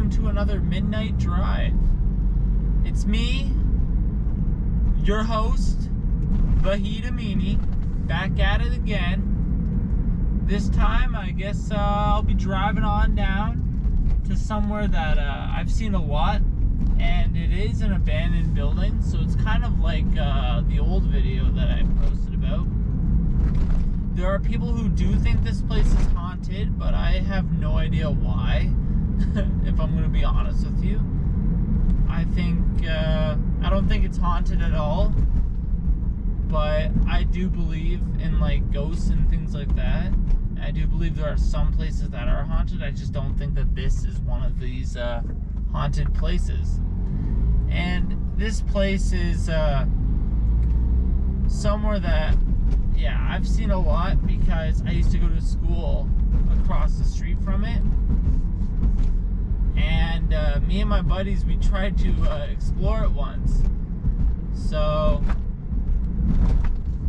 welcome to another Midnight Drive. It's me, your host, Vahid Amini, back at it again. This time, I guess I'll be driving on down to somewhere that I've seen a lot, and it is an abandoned building, so it's kind of like the old video that I posted about. There are people who do think this place is haunted, but I have no idea why, if I'm going to be honest with you. I don't think it's haunted at all, but I do believe in like ghosts and things like that. I do believe there are some places that are haunted. I just don't think that this is one of these haunted places. And this place is somewhere that, yeah, I've seen a lot because I used to go to school across the street from it. And me and my buddies, we tried to explore it once. So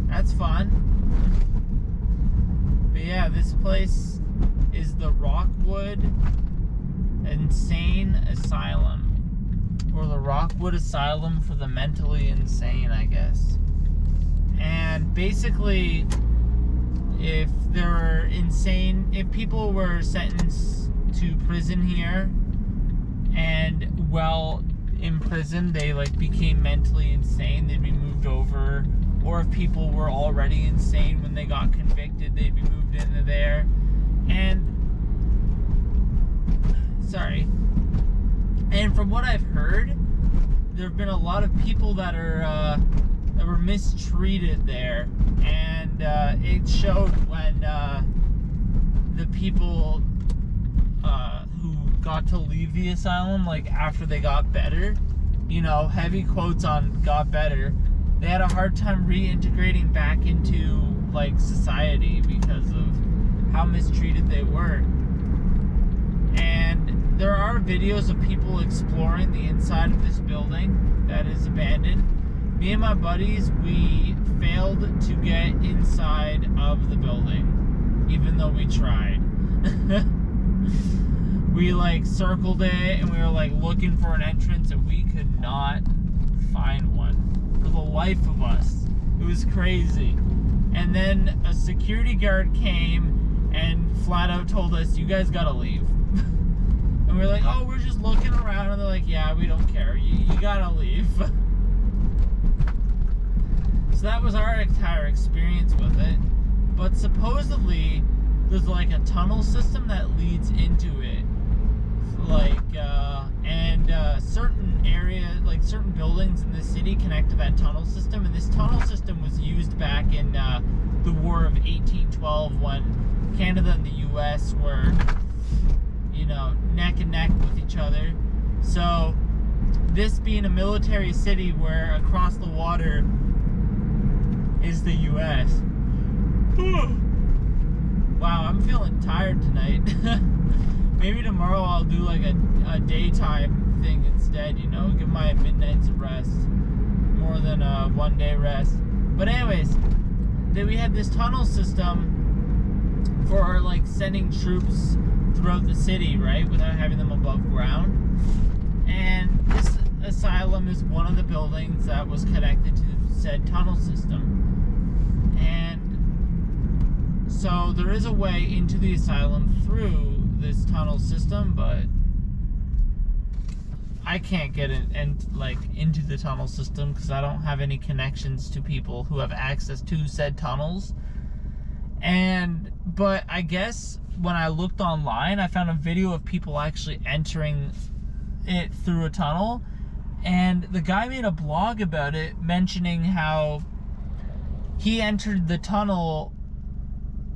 that's fun. But yeah, this place is the Rockwood Insane Asylum, or the Rockwood Asylum for the mentally insane, I guess. And basically, if people were sentenced to prison here, and while in prison they like became mentally insane, they'd be moved over. Or if people were already insane when they got convicted, they'd be moved into there. And from what I've heard, there have been a lot of people that were mistreated there, and it showed when the people who got to leave the asylum, like after they got better, you know, heavy quotes on got better, they had a hard time reintegrating back into like society because of how mistreated they were. And there are videos of people exploring the inside of this building that is abandoned. Me and my buddies, we failed to get inside of the building, even though we tried. We like circled it and we were like looking for an entrance, and we could not find one for the life of us. It was crazy. And then a security guard came and flat out told us, "You guys gotta leave." And we were like, "Oh, we're just looking around." And they're like, "Yeah, we don't care. You gotta leave." So that was our entire experience with it. But supposedly, there's like a tunnel system that leads into it. Certain areas, like certain buildings in the city connect to that tunnel system. And this tunnel system was used back in the War of 1812 when Canada and the US were, you know, neck and neck with each other. So this being a military city where across the water is the US. Wow, I'm feeling tired tonight. Maybe tomorrow I'll do like a daytime thing instead, you know, give my midnights a rest more than a 1 day rest. But anyways, then we had this tunnel system for like sending troops throughout the city, right, without having them above ground. And this asylum is one of the buildings that was connected to said tunnel system. And so there is a way into the asylum through this tunnel system, but I can't get into the tunnel system because I don't have any connections to people who have access to said tunnels. But I guess when I looked online, I found a video of people actually entering it through a tunnel, and the guy made a blog about it, mentioning how he entered the tunnel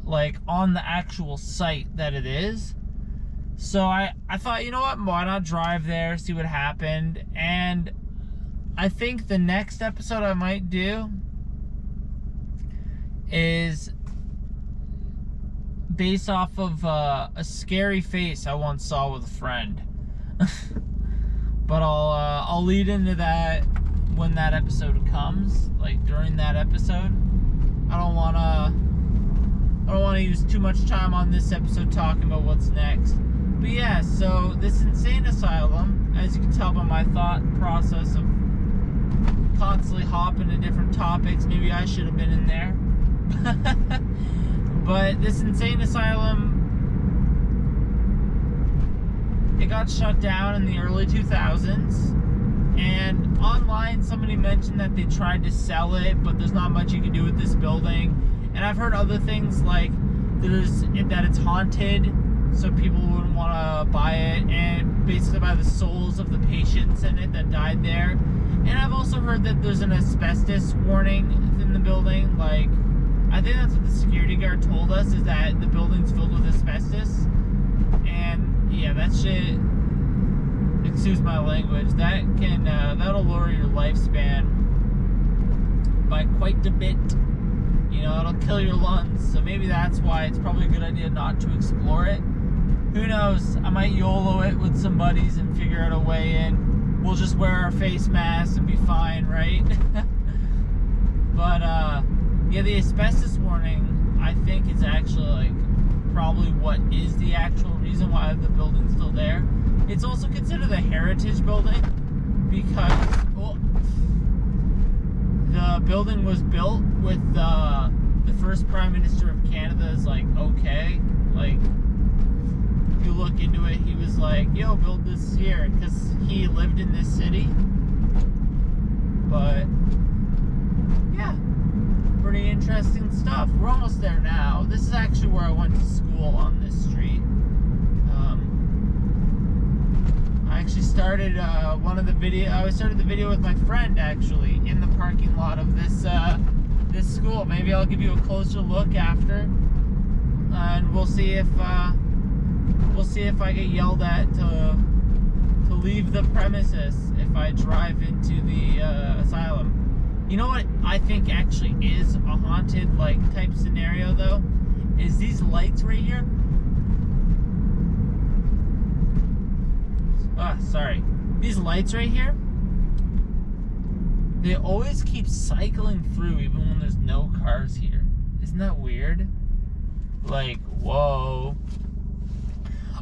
like on the actual site that it is. So I thought, you know what, why not drive there, see what happened. And I think the next episode I might do is based off of a scary face I once saw with a friend. But I'll lead into that when that episode comes, like during that episode. I don't want to use too much time on this episode talking about what's next. But yeah, so this insane asylum, as you can tell by my thought process of constantly hopping to different topics, maybe I should have been in there. But this insane asylum, it got shut down in the early 2000s. And online, somebody mentioned that they tried to sell it, but there's not much you can do with this building. And I've heard other things like that it's haunted, so people wouldn't want to buy it, and basically by the souls of the patients in it that died there. And I've also heard that there's an asbestos warning in the building. Like, I think that's what the security guard told us, is that the building's filled with asbestos. And yeah, that shit, excuse my language, that'll lower your lifespan by quite a bit. You know, it'll kill your lungs. So maybe that's why it's probably a good idea not to explore it. Who knows? I might YOLO it with some buddies and figure out a way in. We'll just wear our face masks and be fine, right? But yeah, the asbestos warning, I think, is actually like probably what is the actual reason why the building's still there. It's also considered a heritage building because, well, the building was built with the first Prime Minister of Canada's like okay. Like, if you look into it, he was like, yo, build this here, because he lived in this city. But yeah, pretty interesting stuff. We're almost there now. This is actually where I went to school, on this street. I actually started I started the video with my friend, actually, in the parking lot of this school. Maybe I'll give you a closer look after, and we'll see if I get yelled at to leave the premises if I drive into the asylum. You know what I think actually is a haunted like type scenario though, is these lights right here. Sorry. These lights right here, they always keep cycling through even when there's no cars here. Isn't that weird? Like, whoa.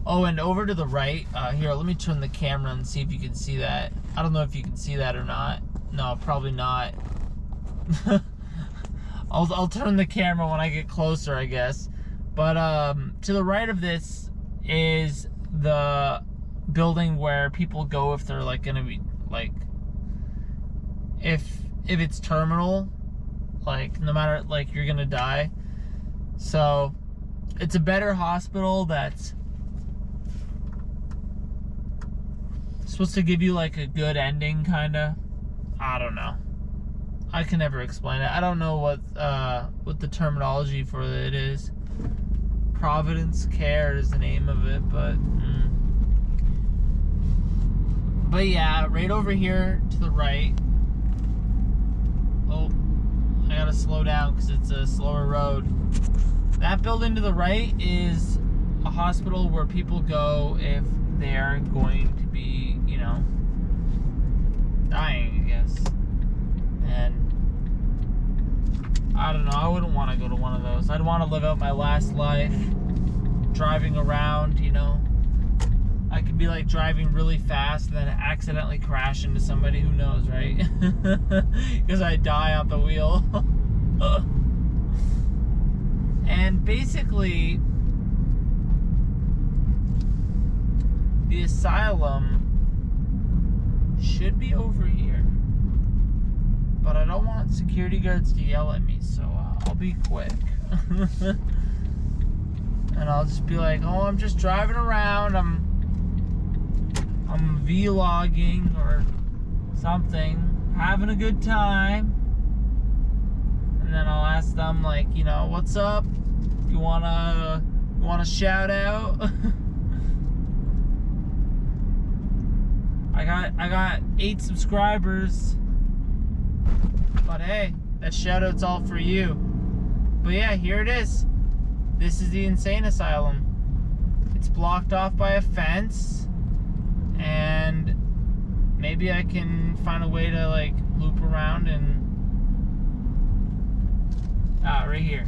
Oh, and over to the right, here, let me turn the camera and see if you can see that. I don't know if you can see that or not. No, probably not. I'll turn the camera when I get closer, I guess. But to the right of this is the building where people go if they're like gonna be like, if it's terminal, like no matter, like you're gonna die. So it's a better hospital that's supposed to give you like a good ending, kinda. I don't know, I can never explain it. I don't know what the terminology for it is. Providence Care is the name of it, but yeah, right over here to the right. Oh, I gotta slow down because it's a slower road. That building to the right is a hospital where people go if they're going to be, you know, dying, I guess. And I don't know, I wouldn't want to go to one of those. I'd want to live out my last life driving around, you know. I could be like driving really fast and then accidentally crash into somebody, who knows, right? Because I die off the wheel. And basically, the asylum should be over here. But I don't want security guards to yell at me, so I'll be quick. And I'll just be like, oh, I'm just driving around, I'm vlogging or something, having a good time. And then I'll ask them, like, you know, what's up? You wanna shout out? I got 8 subscribers. But hey, that shout out's all for you. But yeah, here it is. This is the insane asylum. It's blocked off by a fence, and maybe I can find a way to like loop around and right here.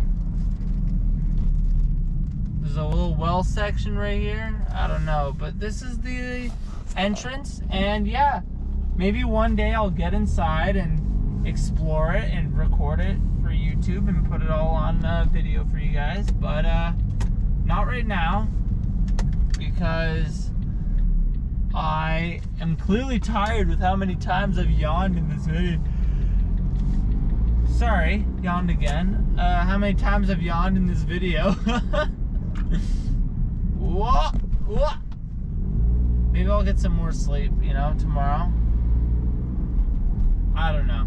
There's a little well section right here. I don't know, but this is the entrance, and yeah, maybe one day I'll get inside and explore it and record it for YouTube and put it all on video for you guys, but not right now, because I am clearly tired with how many times I've yawned in this video. Sorry, yawned again. How many times I've yawned in this video. What? Maybe I'll get some more sleep, you know, tomorrow. I don't know.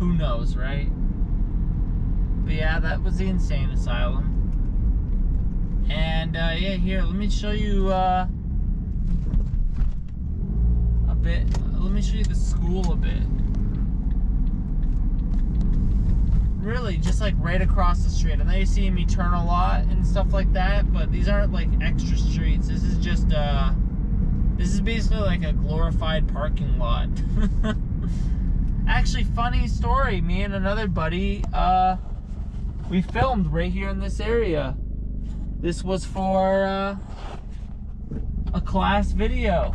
Who knows, right? But yeah, that was the insane asylum. And yeah, here, let me show you a bit. Let me show you the school a bit. Really, just like right across the street. I know you see me turn a lot and stuff like that, but these aren't like extra streets. This is just this is basically like a glorified parking lot. Actually, funny story, me and another buddy, we filmed right here in this area. This was for a class video.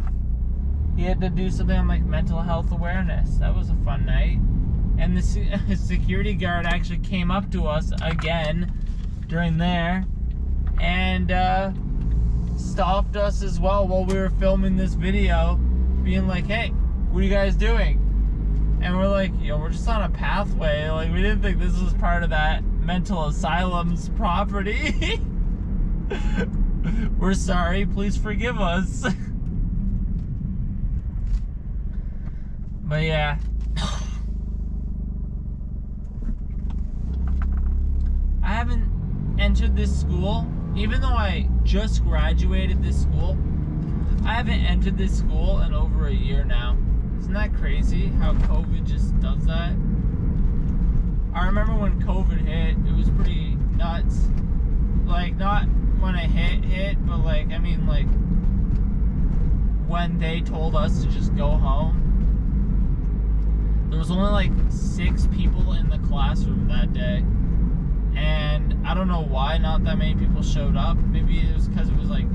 He had to do something on like mental health awareness. That was a fun night. And the security guard actually came up to us again during there and stopped us as well while we were filming this video, being like, hey, what are you guys doing? And we're like, yo, we're just on a pathway. Like, we didn't think this was part of that mental asylum's property. We're sorry, please forgive us. But yeah. I haven't entered this school, even though I just graduated this school. I haven't entered this school in over a year now. Isn't that crazy how COVID just does that? I remember when COVID hit, it was pretty nuts. Like, not when it hit, but like, I mean, like, when they told us to just go home. There was only like 6 people in the classroom that day. And I don't know why not that many people showed up. Maybe it was because it was like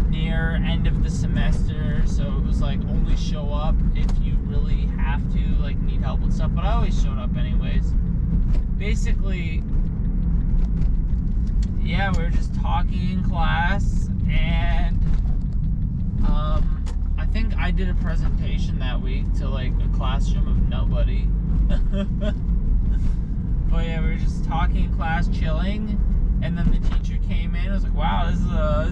near end of the semester, so it was like only show up if you really have to, like need help with stuff. But I always showed up anyways. Basically, yeah, we were just talking in class, and I think I did a presentation that week to like a classroom of nobody. But yeah, we were just talking in class, chilling, and then the teacher came in. I was like, wow, this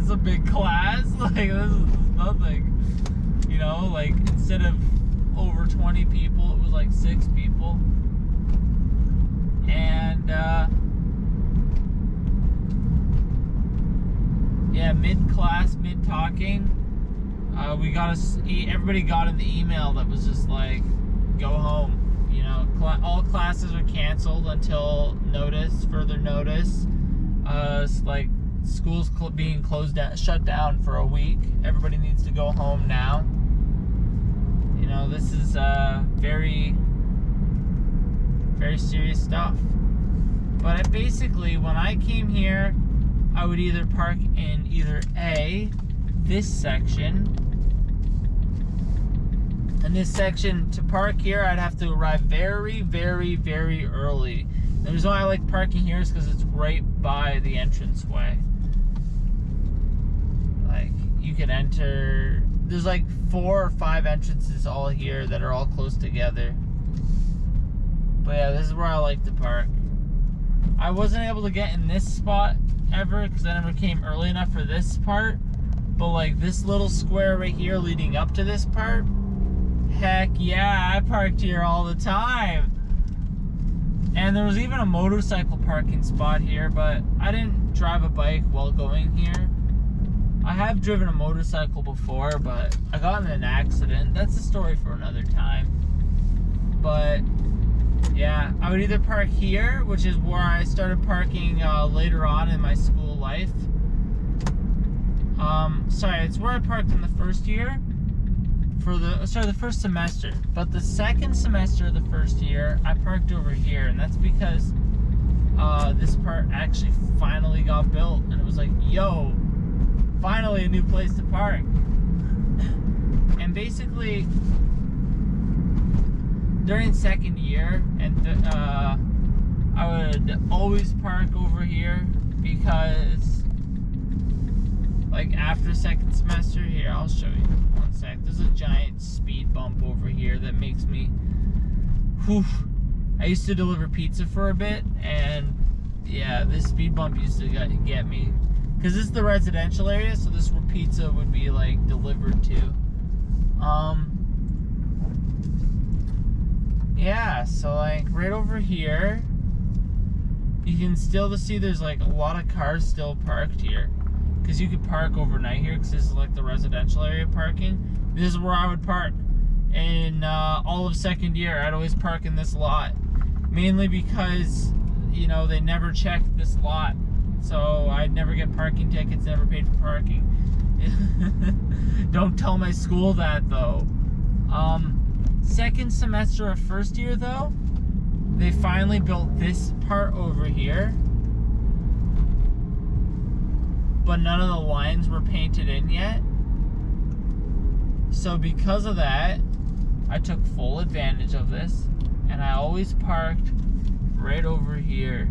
is a big class. Like, this is nothing. You know, like, instead of over 20 people, it was like 6 people. And, yeah, mid-class, mid-talking, everybody got in the email that was just like, go home. You know, all classes are canceled until further notice. Like schools being shut down for a week. Everybody needs to go home now. You know, this is very, very serious stuff. But basically, when I came here, I would either park in this section. In this section, to park here, I'd have to arrive very, very, very early. The reason why I like parking here is because it's right by the entranceway. Like, you can enter. There's like 4 or 5 entrances all here that are all close together. But yeah, this is where I like to park. I wasn't able to get in this spot ever because I never came early enough for this part. But like this little square right here leading up to this part, heck yeah, I parked here all the time. And there was even a motorcycle parking spot here, but I didn't drive a bike while going here. I have driven a motorcycle before, but I got in an accident. That's a story for another time. But yeah, I would either park here, which is where I started parking later on in my school life. Sorry, it's where I parked in the first year. The first semester. But the second semester of the first year, I parked over here, and that's because this part actually finally got built, and it was like, yo, finally a new place to park. And basically, during second year, and I would always park over here because, like, after second semester, here, I'll show you, one sec. There's a giant speed bump over here that makes me, whew. I used to deliver pizza for a bit, and yeah, this speed bump used to get me, because this is the residential area, so this is where pizza would be, like, delivered to. Yeah, so, like, right over here, you can still see there's, like, a lot of cars still parked here, because you could park overnight here, because this is, like, the residential area parking. This is where I would park. In all of second year, I'd always park in this lot, mainly because, you know, they never checked this lot, so I'd never get parking tickets, never paid for parking. Don't tell my school that, though. Second semester of first year, though, they finally built this part over here, but none of the lines were painted in yet. So because of that, I took full advantage of this, and I always parked right over here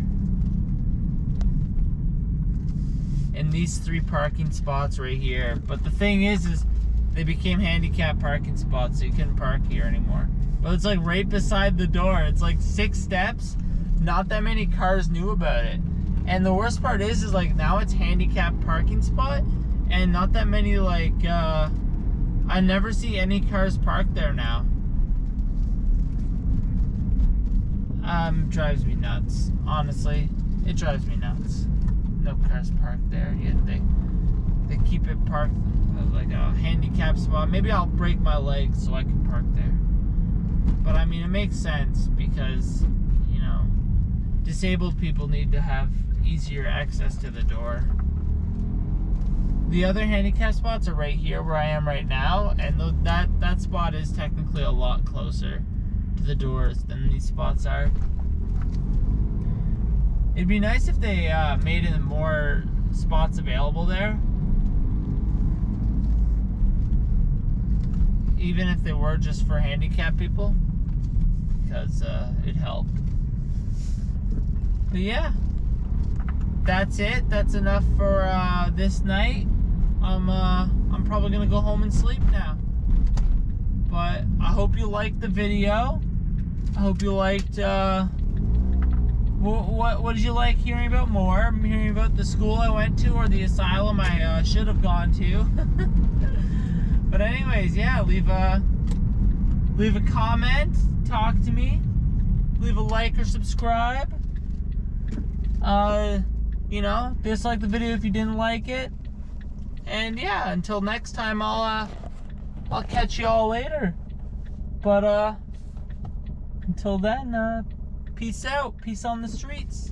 in these 3 parking spots right here. But the thing is they became handicap parking spots, so you couldn't park here anymore. But it's like right beside the door. It's like 6 steps. Not that many cars knew about it. And the worst part is like now it's handicap parking spot, and not that many, like, I never see any cars parked there now. Drives me nuts. Honestly, it drives me nuts. No cars parked there, yet they keep it parked like a handicap spot. Maybe I'll break my legs so I can park there. But I mean, it makes sense because, you know, disabled people need to have easier access to the door. The other handicap spots are right here where I am right now, and that spot is technically a lot closer to the doors than these spots are. It'd be nice if they made it more spots available there, even if they were just for handicapped people, because it helped. But yeah, that's it. That's enough for this night. I'm probably gonna go home and sleep now. But I hope you liked the video. I hope you liked. What did you like hearing about more? I'm hearing about the school I went to or the asylum I should have gone to. But anyways, yeah, leave a comment, talk to me, leave a like or subscribe. You know, dislike the video if you didn't like it. And yeah, until next time, I'll catch you all later. But until then, peace out. Peace on the streets.